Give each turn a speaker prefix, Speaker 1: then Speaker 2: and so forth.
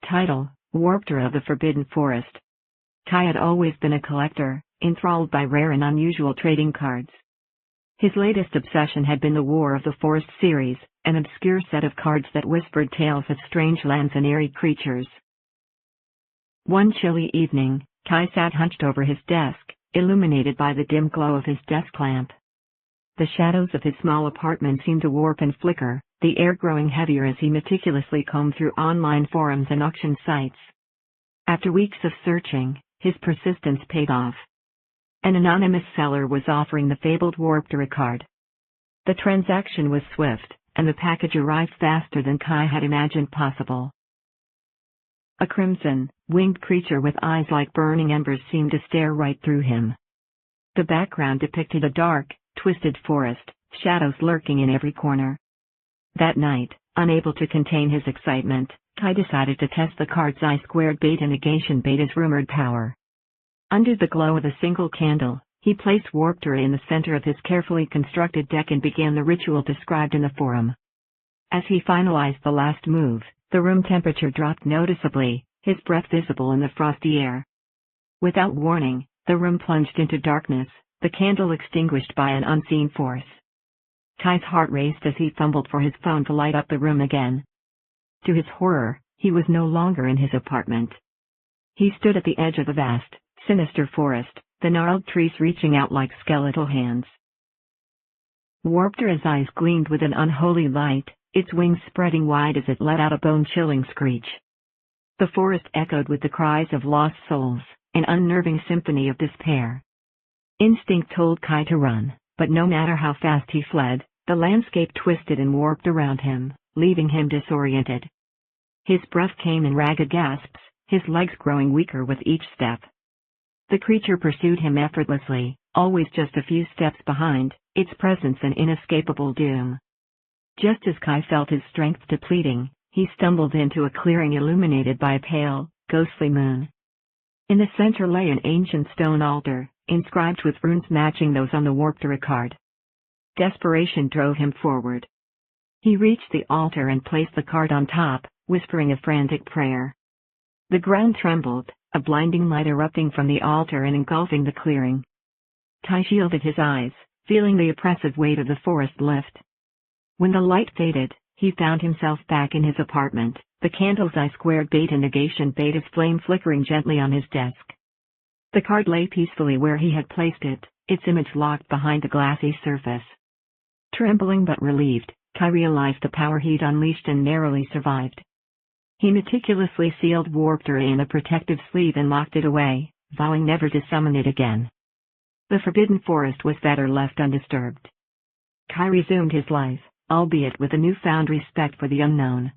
Speaker 1: Title: Warped of the Forbidden Forest. Kai had always been a collector, enthralled by rare and unusual trading cards. His latest obsession had been the War of the Forest series, an obscure set of cards that whispered tales of strange lands and eerie creatures. One chilly evening, Kai sat hunched over his desk, illuminated by the dim glow of his desk lamp. The shadows of his small apartment seemed to warp and flicker, the air growing heavier as he meticulously combed through online forums and auction sites. After weeks of searching, his persistence paid off. An anonymous seller was offering the fabled Warped card. The transaction was swift, and the package arrived faster than Kai had imagined possible. A crimson, winged creature with eyes like burning embers seemed to stare right through him. The background depicted a dark, twisted forest, shadows lurking in every corner. That night, unable to contain his excitement, Kai decided to test the card's I-squared beta negation beta's rumored power. Under the glow of a single candle, he placed Warped in the center of his carefully constructed deck and began the ritual described in the forum. As he finalized the last move, the room temperature dropped noticeably, his breath visible in the frosty air. Without warning, the room plunged into darkness, the candle extinguished by an unseen force. Kai's heart raced as he fumbled for his phone to light up the room again. To his horror, he was no longer in his apartment. He stood at the edge of the vast, sinister forest, the gnarled trees reaching out like skeletal hands. Warped's eyes gleamed with an unholy light, its wings spreading wide as it let out a bone-chilling screech. The forest echoed with the cries of lost souls, an unnerving symphony of despair. Instinct told Kai to run, but no matter how fast he fled, the landscape twisted and warped around him, leaving him disoriented. His breath came in ragged gasps, his legs growing weaker with each step. The creature pursued him effortlessly, always just a few steps behind, its presence an inescapable doom. Just as Kai felt his strength depleting, he stumbled into a clearing illuminated by a pale, ghostly moon. In the center lay an ancient stone altar, inscribed with runes matching those on the Warped card. Desperation drove him forward. He reached the altar and placed the card on top, whispering a frantic prayer. The ground trembled, a blinding light erupting from the altar and engulfing the clearing. Kai shielded his eyes, feeling the oppressive weight of the forest lift. When the light faded, he found himself back in his apartment, the candle's I-squared beta negation beta's flame flickering gently on his desk. The card lay peacefully where he had placed it, its image locked behind the glassy surface. Trembling but relieved, Kai realized the power he'd unleashed and narrowly survived. He meticulously sealed Warped in a protective sleeve and locked it away, vowing never to summon it again. The Forbidden Forest was better left undisturbed. Kai resumed his life, albeit with a newfound respect for the unknown.